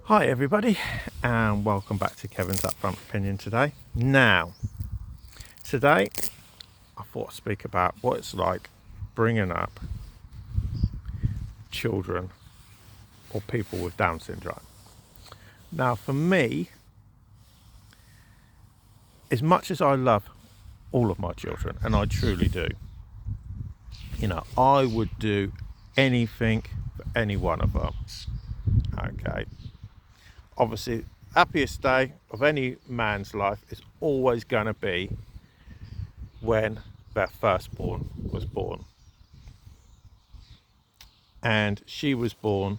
Hi everybody, and welcome back to Kevin's Upfront Opinion today. Today I thought I'd speak about what it's like bringing up children or people with Down syndrome. Now for me, as much as I love all of my children, and I truly do, I would do anything for any one of them. Okay. Obviously, happiest day of any man's life is always going to be when their firstborn was born. And she was born,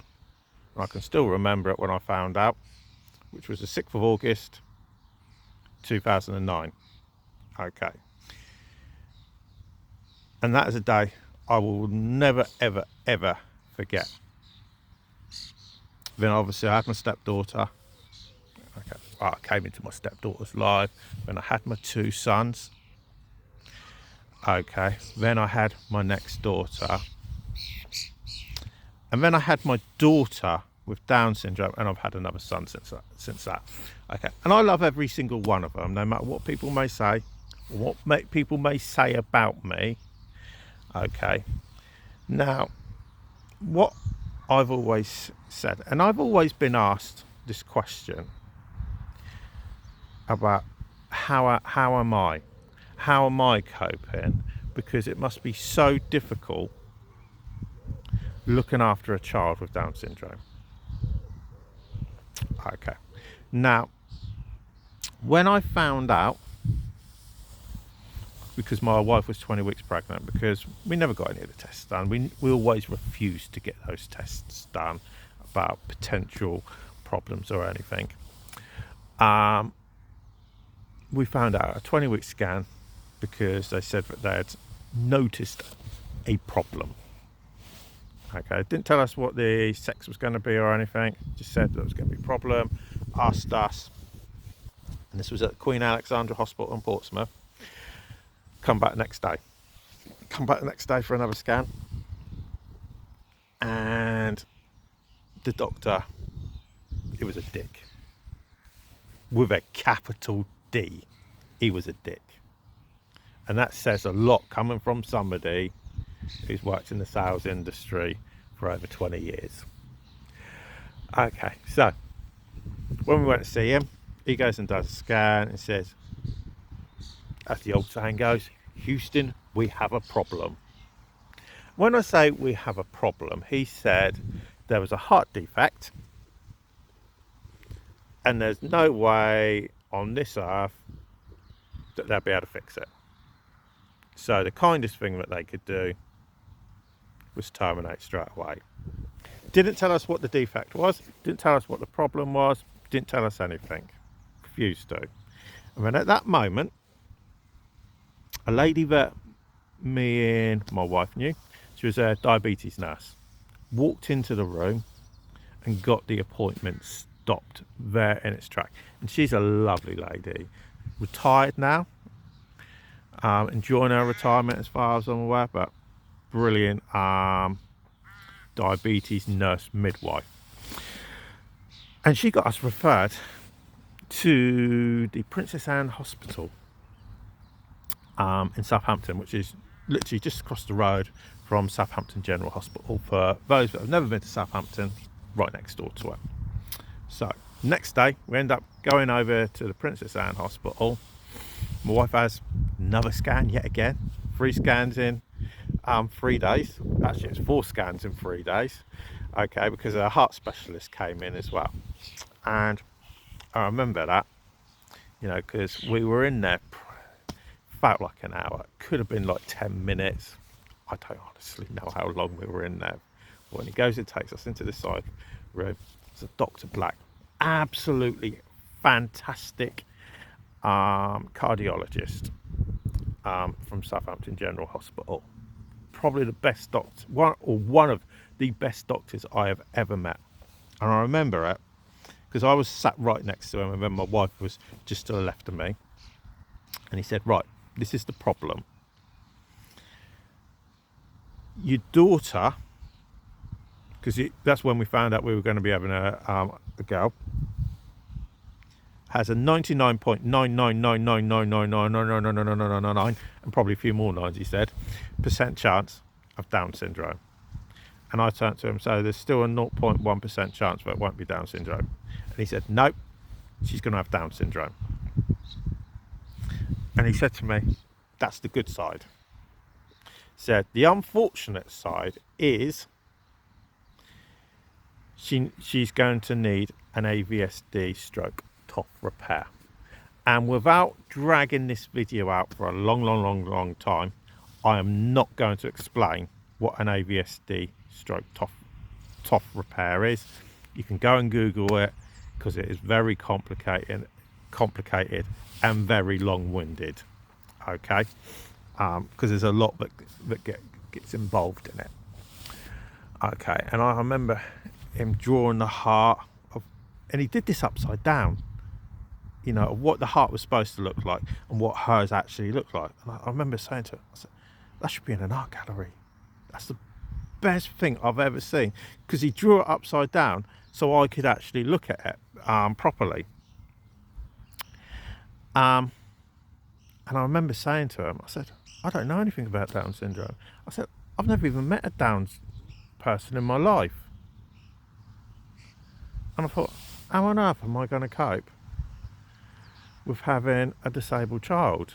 and I can still remember it when I found out, which was the 6th of August 2009. Okay. And that is a day I will never, ever, ever forget. Then obviously I had my stepdaughter. Okay. I came into my stepdaughter's life. Then I had my two sons. Okay. Then I had my next daughter. And then I had my daughter with Down syndrome, and I've had another son since that. Okay. And I love every single one of them, no matter what people may say, or what people may say about me. Okay. Now, what I've always said, and I've always been asked this question about how am I coping, because it must be so difficult looking after a child with Down syndrome. Okay. Now, when I found out, because my wife was 20 weeks pregnant, because we never got any of the tests done. We always refused to get those tests done about potential problems or anything. We found out a 20-week scan because they said that they had noticed a problem. Okay, didn't tell us what the sex was going to be or anything, just said there was going to be a problem, asked us, and this was at Queen Alexandra Hospital in Portsmouth. Come back the next day for another scan, and the doctor, he was a dick, with a capital D. He was a dick, and that says a lot coming from somebody who's worked in the sales industry for over 20 years. Okay, so when we went to see him, he goes and does a scan and says, as the old saying goes, Houston, we have a problem. When I say we have a problem, he said there was a heart defect and there's no way on this earth that they'll be able to fix it. So the kindest thing that they could do was terminate straight away. Didn't tell us what the defect was, didn't tell us what the problem was, didn't tell us anything. Refused to. And then at that moment, a lady that me and my wife knew, she was a diabetes nurse, walked into the room and got the appointment stopped there in its track. And she's a lovely lady, retired now, enjoying her retirement as far as I'm aware, but brilliant diabetes nurse midwife. And she got us referred to the Princess Anne Hospital in Southampton, which is literally just across the road from Southampton General Hospital. For those that have never been to Southampton, right next door to it. So next day we end up going over to the Princess Anne Hospital. My wife has another scan yet again, 3 scans in 3 days. Actually it's 4 scans in 3 days, okay, because a heart specialist came in as well. And I remember that, because we were in there, felt like an hour, could have been like 10 minutes. I don't honestly know how long we were in there. When he goes and takes us into the side room, it's a Dr. Black, absolutely fantastic cardiologist from Southampton General Hospital. Probably the best doctor, one of the best doctors I have ever met. And I remember it because I was sat right next to him, and then my wife was just to the left of me. And he said, right, this is the problem. Your daughter because that's when we found out we were going to be having a girl. Has a 99.99999999999 and probably a few more nines, he said, % chance of Down syndrome. And I turned to him and said, there's still a 0.1% chance that it won't be Down syndrome. And he said, nope, she's going to have Down syndrome. And he said to me, that's the good side. Said the unfortunate side is she's going to need an AVSD stroke top repair. And without dragging this video out for a long time, I am not going to explain what an AVSD stroke top repair is. You can go and Google it, because it is very complicated and very long-winded. Okay, because there's a lot that gets involved in it. Okay, and I remember him drawing the heart and he did this upside down, you know, of what the heart was supposed to look like and what hers actually looked like. And I remember saying to him, I said, that should be in an art gallery. That's the best thing I've ever seen, because he drew it upside down so I could actually look at it properly. And I remember saying to him, I said, I don't know anything about Down syndrome. I said, I've never even met a Down person in my life. And I thought, how on earth am I going to cope with having a disabled child?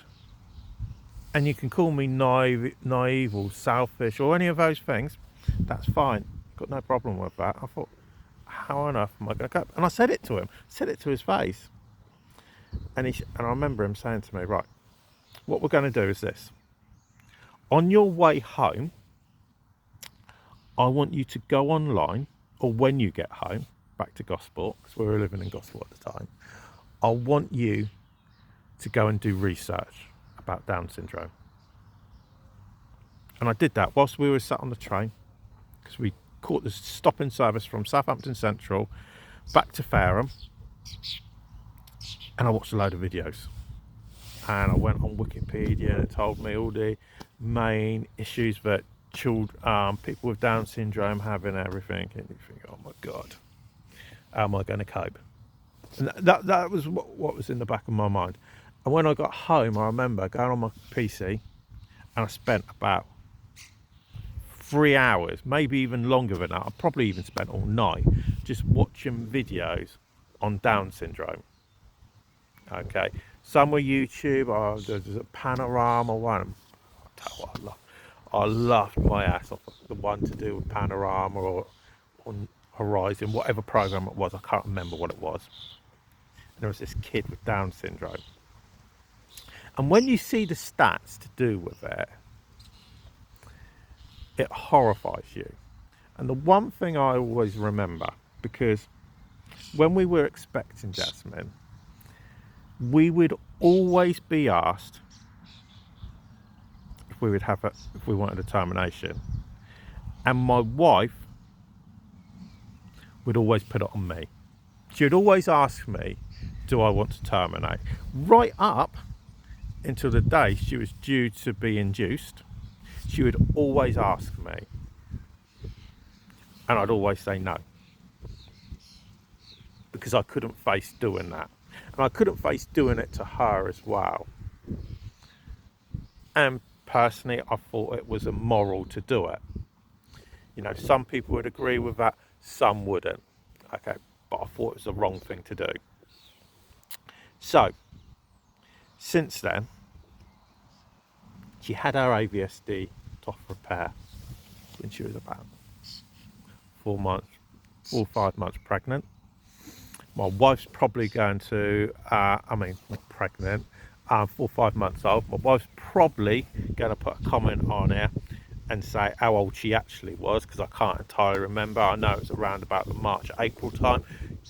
And you can call me naive or selfish or any of those things. That's fine. Got no problem with that. I thought, how on earth am I going to cope? And I said it to him. Said it to his face. And I remember him saying to me, right, what we're going to do is this. On your way home, I want you to go online, or when you get home, back to Gosport, because we were living in Gosport at the time, I want you to go and do research about Down syndrome. And I did that whilst we were sat on the train, because we caught the stopping service from Southampton Central back to Fareham, and I watched a load of videos. And I went on Wikipedia and it told me all the main issues that people with Down syndrome have and everything. And you think, oh my God, how am I going to cope? And that was what was in the back of my mind. And when I got home, I remember going on my PC and I spent about 3 hours, maybe even longer than that. I probably even spent all night just watching videos on Down syndrome. Okay, some were YouTube, or there's a panorama one. I'll tell you what, I laughed my ass off. The one to do with panorama or on Horizon, whatever program it was, I can't remember what it was. And there was this kid with Down syndrome. And when you see the stats to do with it, it horrifies you. And the one thing I always remember, because when we were expecting Jasmine, we would always be asked if we wanted a termination, and my wife would always put it on me. She would always ask me, do I want to terminate? Right up until the day she was due to be induced, she would always ask me, and I'd always say no, because I couldn't face doing that. And I couldn't face doing it to her as well. And personally, I thought it was immoral to do it. You know, some people would agree with that, some wouldn't. Okay, but I thought it was the wrong thing to do. So, since then, she had her AVSD top repair when she was about 4 or 5 months pregnant. My wife's probably going to, not pregnant, 4 or 5 months old. My wife's probably going to put a comment on here and say how old she actually was, because I can't entirely remember. I know it was around about the March, April time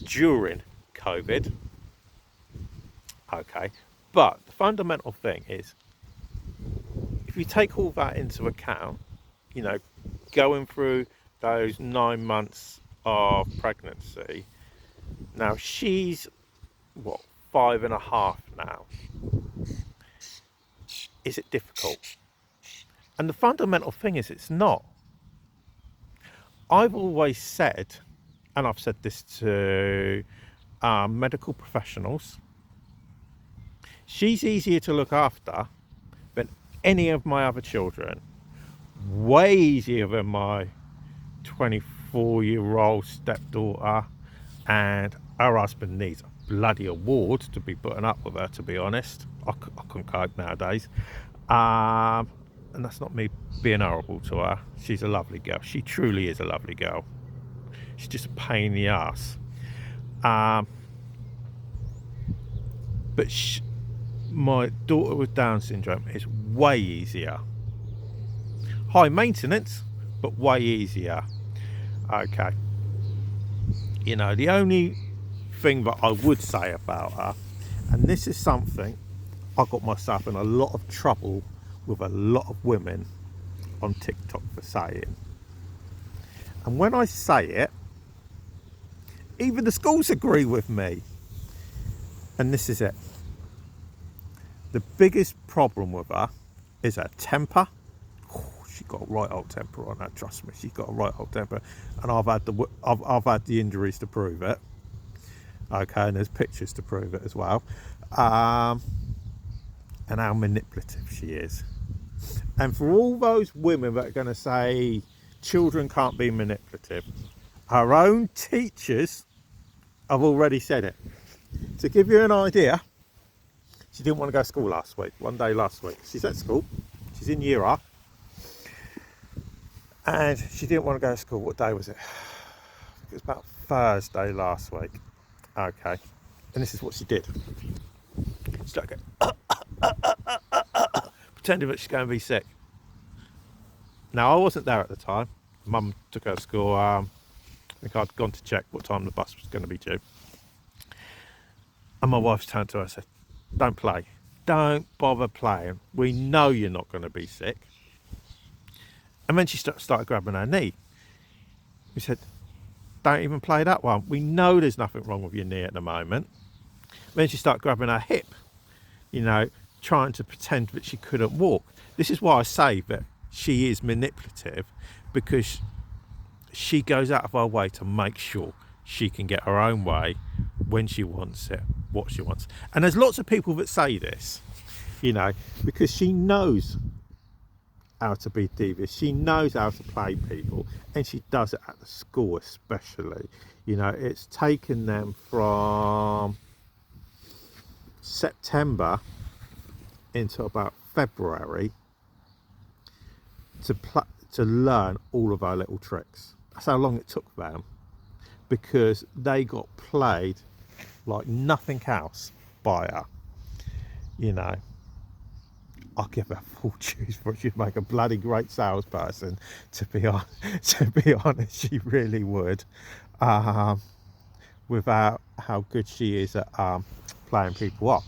during COVID. Okay, but the fundamental thing is, if you take all that into account, you know, going through those 9 months of pregnancy, now she's, 5.5 now. Is it difficult? And the fundamental thing is, it's not. I've always said, and I've said this to medical professionals, she's easier to look after than any of my other children. Way easier than my 24-year-old stepdaughter, and her husband needs a bloody award to be putting up with her, to be honest. I couldn't cope nowadays. And that's not me being horrible to her. She's a lovely girl. She truly is a lovely girl. She's just a pain in the ass. But my daughter with Down syndrome is way easier. High maintenance, but way easier. Okay. You know, the only thing that I would say about her, and this is something I got myself in a lot of trouble with a lot of women on TikTok for saying. And when I say it, even the schools agree with me. And this is it. The biggest problem with her is her temper. Oh, she got a right old temper on her, trust me. She's got a right old temper. And I've had the injuries to prove it. Okay, and there's pictures to prove it as well. And how manipulative she is. And for all those women that are going to say children can't be manipulative, her own teachers have already said it. To give you an idea, she didn't want to go to school last week, one day last week. She's at school, she's in year up, and she didn't want to go to school. What day was it? It was about Thursday last week. Okay, and this is what she did. She started going, pretending that she's going to be sick. Now, I wasn't there at the time. Mum took her to school. I think I'd gone to check what time the bus was going to be due. And my wife turned to her and said, don't play. Don't bother playing. We know you're not going to be sick. And then she started grabbing her knee. We said, don't even play that one. We know there's nothing wrong with your knee at the moment. Then she started grabbing her hip, you know, trying to pretend that she couldn't walk. This is why I say that she is manipulative, because she goes out of her way to make sure she can get her own way when she wants it, what she wants. And there's lots of people that say this, you know, because she knows how to be devious. She knows how to play people, and she does it at the school especially. You know, it's taken them from September into about February to learn all of our little tricks. That's how long it took them, because they got played like nothing else by her. You know, I'll give her full juice for it. She'd make a bloody great salesperson, to be honest, she really would. Without how good she is at playing people off.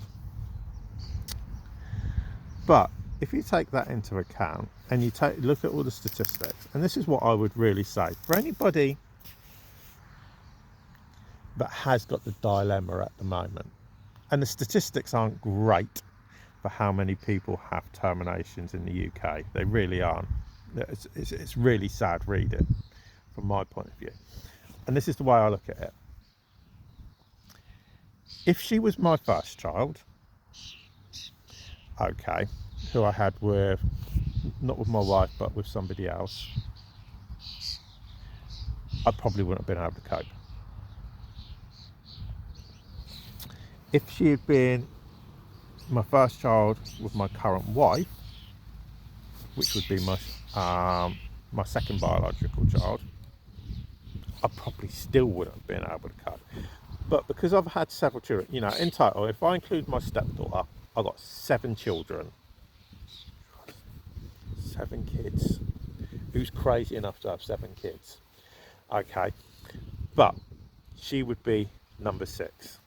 But if you take that into account and you look at all the statistics, and this is what I would really say for anybody that has got the dilemma at the moment, and the statistics aren't great for how many people have terminations in the UK. They really aren't. It's really sad reading from my point of view. And this is the way I look at it. If she was my first child, okay, who I had with, not with my wife, but with somebody else, I probably wouldn't have been able to cope. If she had been my first child with my current wife, which would be my second biological child, I probably still wouldn't have been able to cope. But because I've had several children, you know, in total, if I include my stepdaughter, I've got 7 children. 7 kids. Who's crazy enough to have 7 kids? Okay. But she would be number 6.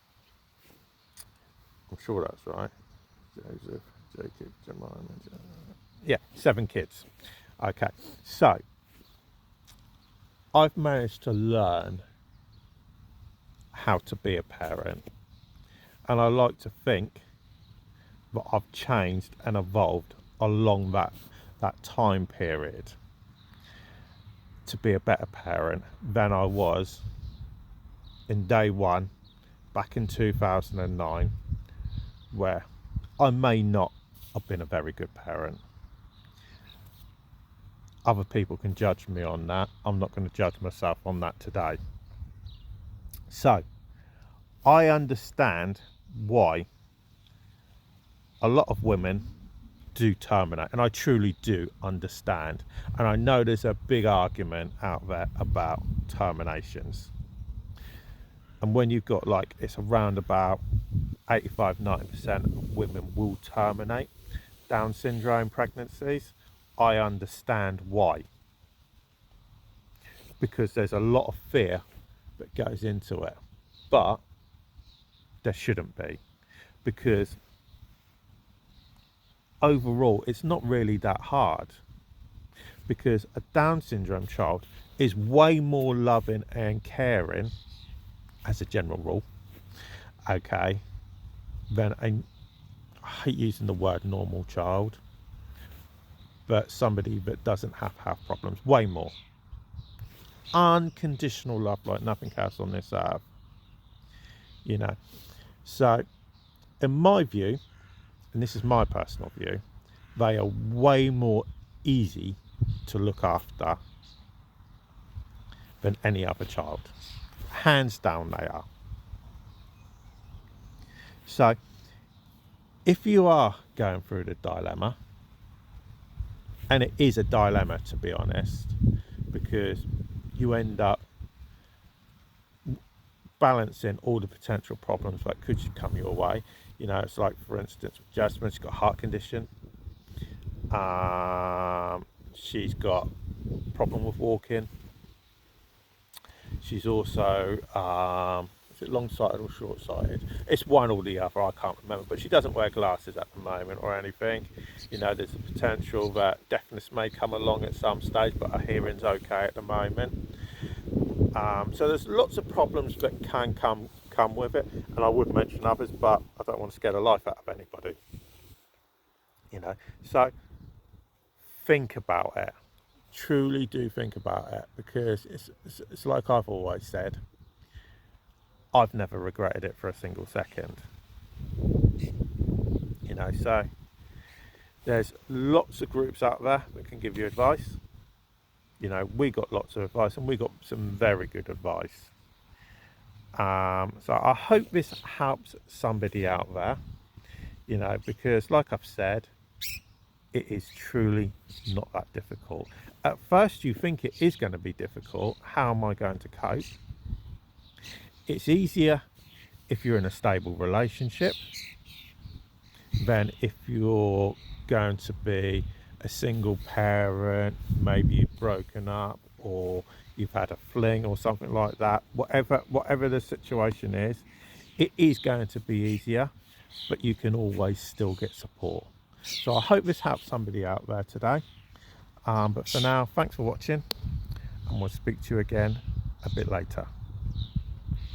I'm sure that's right. Joseph, Jacob, Jemima. Yeah, 7 kids. Okay. So, I've managed to learn how to be a parent. And I like to think that I've changed and evolved along that time period. to be a better parent than I was in day one back in 2009, where I may not have been a very good parent. Other people can judge me on that. I'm not going to judge myself on that today. So I understand why a lot of women do terminate, and I truly do understand. And I know there's a big argument out there about terminations. And when you've got, like, it's around about 85-90% of women will terminate Down syndrome pregnancies, I understand why. Because there's a lot of fear that goes into it. But there shouldn't be. Because overall, it's not really that hard. Because a Down syndrome child is way more loving and caring, as a general rule, okay, than I hate using the word normal child, but somebody that doesn't have problems, way more. Unconditional love like nothing else on this earth, you know. So in my view, and this is my personal view, they are way more easy to look after than any other child. Hands down they are. So if you are going through the dilemma, and it is a dilemma to be honest, because you end up balancing all the potential problems that could come your way. You know, it's like, for instance, Jasmine, she's got a heart condition. She's got a problem with walking. She's also, is it long-sighted or short-sighted? It's one or the other, I can't remember. But she doesn't wear glasses at the moment or anything. You know, there's a potential that deafness may come along at some stage, but her hearing's okay at the moment. So there's lots of problems that can come with it, and I would mention others, but I don't want to scare the life out of anybody. You know, so think about it. Truly do think about it, because it's like I've always said, I've never regretted it for a single second. You know, so there's lots of groups out there that can give you advice. You know, we got lots of advice, and we got some very good advice. So I hope this helps somebody out there, you know, because like I've said, it is truly not that difficult. At first you think it is going to be difficult. How am I going to cope? It's easier if you're in a stable relationship than if you're going to be a single parent, maybe you've broken up or you've had a fling or something like that. Whatever the situation is, it is going to be easier, but you can always still get support. So I hope this helps somebody out there today. But for now, thanks for watching, and we'll speak to you again a bit later.